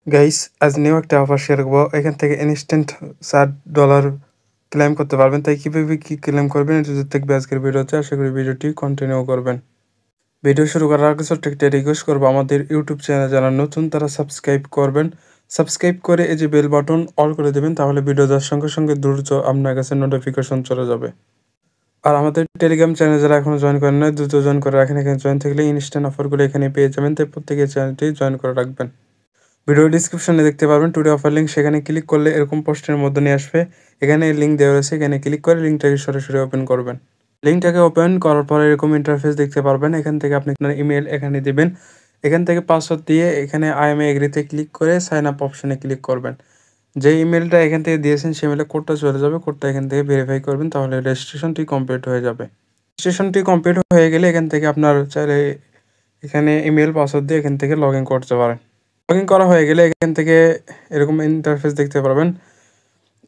Guys, আজ new একটা offer share করবো। এখান থেকে ইনস্ট্যান্ট $60 ক্লেম করতে পারবেন। তাই কীভাবে কী ক্লেম করবেন এটা যদি দেখবে আজকের ভিডিওতে। আশা করি ভিডিওটি কন্টিনিউ করবেন। ভিডিও শুরু করার আগে ছোট্ট একটা রিকোয়েস্ট করবো, আমাদের ইউটিউব চ্যানেল যারা নতুন তারা সাবস্ক্রাইব করবেন। সাবস্ক্রাইব করে এই যে বেল বাটন অল করে দেবেন, তাহলে ভিডিও দেওয়ার সঙ্গে সঙ্গে দ্রুত আপনার কাছে নোটিফিকেশন চলে যাবে। আর আমাদের টেলিগ্রাম চ্যানেল যারা এখনও জয়েন করেন না, দ্রুত জয়েন করে রাখেন। এখানে জয়েন থাকলে ইনস্ট্যান্ট অফারগুলো এখানে পেয়ে যাবেন। তাই প্রত্যেকের চ্যানেলটি জয়েন করে রাখবেন। ভিডিও ডিসক্রিপশনে দেখতে পারবেন টুডে অফার লিঙ্ক, সেখানে ক্লিক করলে এরকম পোস্টের মধ্যে নিয়ে আসবে। এখানে লিঙ্ক দেওয়া রয়েছে, এখানে ক্লিক করে লিঙ্কটাকে সরাসরি ওপেন করবেন। লিঙ্কটাকে ওপেন করার পরে এরকম ইন্টারফেস দেখতে পারবেন। এখান থেকে আপনি আপনার ইমেল এখানে দিবেন। এখান থেকে পাসওয়ার্ড দিয়ে এখানে আই এম এগ্রিতে ক্লিক করে সাইন আপ অপশনে ক্লিক করবেন। যে ইমেলটা এখান থেকে দিয়েছেন সেই ইমেলে কোডটা চলে যাবে। কোডটা এখান থেকে ভেরিফাই করবেন, তাহলে রেজিস্ট্রেশনটি কমপ্লিট হয়ে যাবে। রেজিস্ট্রেশনটি কমপ্লিট হয়ে গেলে এখান থেকে আপনার চাইলে এখানে ইমেল পাসওয়ার্ড দিয়ে এখান থেকে লগ ইন করতে পারেন। লগ ইন করা হয়ে গেলে এখান থেকে এরকম ইন্টারফেস দেখতে পারবেন।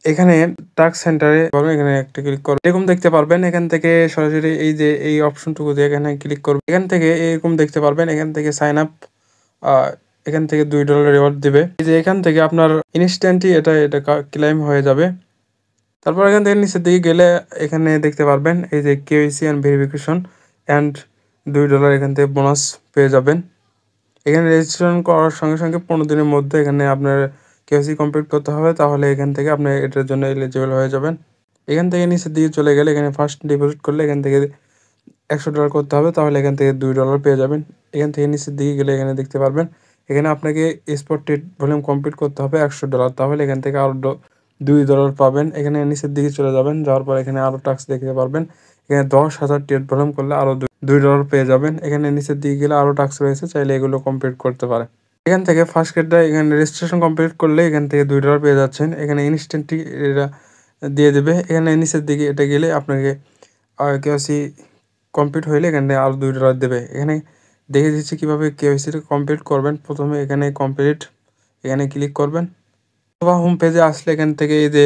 এখানে টাস্ক সেন্টারে পারবেন, এখানে একটা ক্লিক করবেন। এরকম দেখতে পারবেন। এখান থেকে সরাসরি এই যে এই অপশনটুকু দিয়ে এখানে ক্লিক করবেন। এখান থেকে এরকম দেখতে পারবেন। এখান থেকে সাইন আপ, এখান থেকে $2 রিওয়ার্ড দিবে। এই যে এখান থেকে আপনার ইনস্ট্যান্টলি এটা ক্লেম হয়ে যাবে। তারপর এখান থেকে নিচের দিকে গেলে এখানে দেখতে পারবেন এই যে কেওয়াইসি অ্যান্ড ভেরিফিকেশন অ্যান্ড $2 এখান থেকে বোনাস পেয়ে যাবেন। এখানে রেজিস্ট্রেশন করার সঙ্গে সঙ্গে 15 দিনের মধ্যে এখানে আপনার কেওয়াইসি কমপ্লিট করতে হবে, তাহলে এখান থেকে আপনি এটার জন্য এলিজিবল হয়ে যাবেন। এখান থেকে নিচের দিকে চলে গেলে এখানে ফার্স্ট ডিপোজিট করলে এখান থেকে $100 করতে হবে, তাহলে এখান থেকে $2 পেয়ে যাবেন। এখান থেকে নিচের দিকে গেলে এখানে দেখতে পারবেন এখানে আপনাকে স্পট ট্রেড ভলিউম কমপ্লিট করতে হবে $100, তাহলে এখান থেকে আরও $2 পাবেন। এখানে নিচের দিকে চলে যাবেন, যাওয়ার পর এখানে আরও টাস্ক দেখতে পারবেন। এখানে 10,000 ট্রেড ভলিউম করলে আরও $2 পেয়ে যাবেন। এখানে নিচের দিকে গেলে আরও টাস্ক রয়েছে, চাইলে এগুলো কমপ্লিট করতে পারে। এখান থেকে ফার্স্ট গেটটা এখানে রেজিস্ট্রেশন কমপ্লিট করলে এখান থেকে $2 পেয়ে যাচ্ছেন। এখানে ইনস্ট্যান্টলি এটা দিয়ে দেবে। এখানে নিচের দিকে এটা গেলে আপনাকে কেওয়াইসি কমপ্লিট হইলে এখানে আরও $2 দেবে। এখানে দেখে দিচ্ছি কীভাবে কেওয়াইসিটা কমপ্লিট করবেন। প্রথমে এখানে কমপ্লিট এখানে ক্লিক করবেন। অথবা হোম পেজে আসলে এখান থেকে এই যে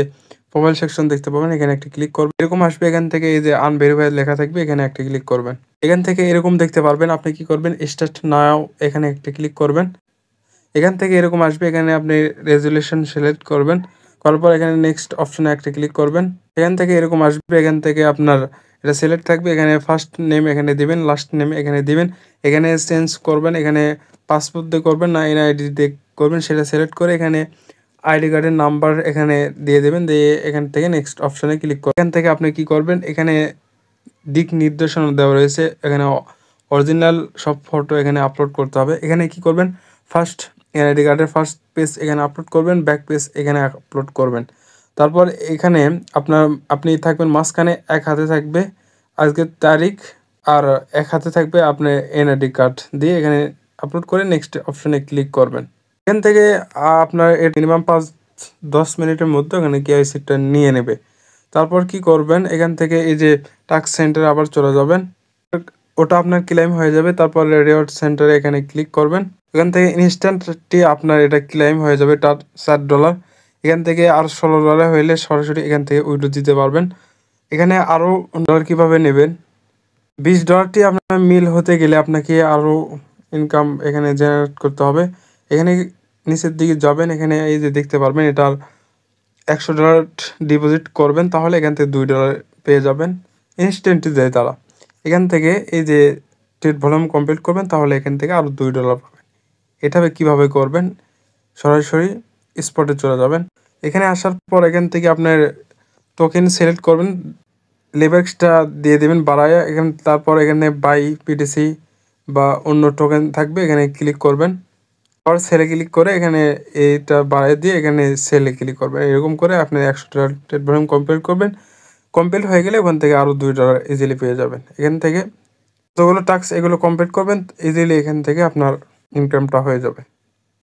প্রোফাইল সেকশন দেখতে পাবেন, এখানে একটা ক্লিক করবেন। এরকম আসবে, এখান থেকে এই যে আনভেরিফাইড লেখা থাকবে, এখানে একটা ক্লিক করবেন। এখান থেকে এরকম দেখতে পারবেন। আপনি কি করবেন, স্টার্ট নাও এখানে একটা ক্লিক করবেন। এখান থেকে এরকম আসবে, এখানে আপনি রেজুলেশন সিলেক্ট করবেন। করার পর এখানে নেক্সট অপশনে একটা ক্লিক করবেন। এখান থেকে এরকম আসবে, এখান থেকে আপনার এটা সিলেক্ট থাকবে। এখানে ফার্স্ট নেম এখানে দিবেন, লাস্ট নেম এখানে দিবেন। এখানে চেঞ্জ করবেন, এখানে পাসপোর্ট দিয়ে করবেন না এনআইডি দিয়ে করবেন সেটা সিলেক্ট করে এখানে আইডি কার্ডের নাম্বার এখানে দিয়ে দেবেন। দিয়ে এখান থেকে নেক্সট অপশনে ক্লিক করবেন। এখান থেকে আপনি কি করবেন, এখানে দিক নির্দেশনা দেওয়া রয়েছে। এখানে অরিজিনাল সব ফটো এখানে আপলোড করতে হবে। এখানে কি করবেন, ফার্স্ট এনআইডি কার্ডের ফার্স্ট পেজ এখানে আপলোড করবেন, ব্যাক পেজ এখানে আপলোড করবেন। তারপর এখানে আপনি থাকবেন মাঝখানে, এক হাতে থাকবে আজকের তারিখ আর এক হাতে থাকবে আপনার এনআইডি কার্ড দিয়ে এখানে আপলোড করে নেক্সট অপশনে ক্লিক করবেন। এখান থেকে আপনার মিনিমাম 5-10 মিনিটের মধ্যে এখানে কেওয়াইসিটা নিয়ে নেবে। তারপর কি করবেন, এখান থেকে এই যে টাস্ক সেন্টারে আবার চলে যাবেন, ওটা আপনার ক্লেম হয়ে যাবে। তারপর রিওয়ার্ড সেন্টারে এখানে ক্লিক করবেন। এখান থেকে ইনস্ট্যান্টলি আপনার এটা ক্লেম হয়ে যাবে $60। এখান থেকে আর $16 হইলে সরাসরি এখান থেকে উইথড্র দিতে পারবেন। এখানে আরও ডলার কীভাবে নেবেন, $20টি আপনার মিল হতে গেলে আপনাকে আরও ইনকাম এখানে জেনারেট করতে হবে। এখানে নিচের দিকে যাবেন, এখানে এই যে দেখতে পারবেন এটা $100 ডিপোজিট করবেন, তাহলে এখান থেকে $2 পেয়ে যাবেন। ইনস্ট্যান্টলি দেয় তারা। এখান থেকে এই যে ট্রেড ভলিউম কমপ্লিট করবেন, তাহলে এখান থেকে আরও $2 পাবেন। এভাবে কীভাবে করবেন, সরাসরি স্পটে চলে যাবেন। এখানে আসার পর এখান থেকে আপনার টোকেন সিলেক্ট করবেন, লেভারেজটা দিয়ে দেবেন বাড়ায়। এখানে তারপর এখানে বাই পিটিসি বা অন্য টোকেন থাকবে, এখানে ক্লিক করবেন। আবার সেলে ক্লিক করে এখানে এইটা বাড়িয়ে দিয়ে এখানে সেলে ক্লিক করবেন। এরকম করে আপনি $100 ট্রেড ভলিউম কমপ্লিট করবেন। কমপ্লিট হয়ে গেলে ওখান থেকে আরও $2 ইজিলি পেয়ে যাবেন। এখান থেকে যতগুলো টাস্ক এগুলো কমপ্লিট করবেন, ইজিলি এখান থেকে আপনার ইনকামটা হয়ে যাবে।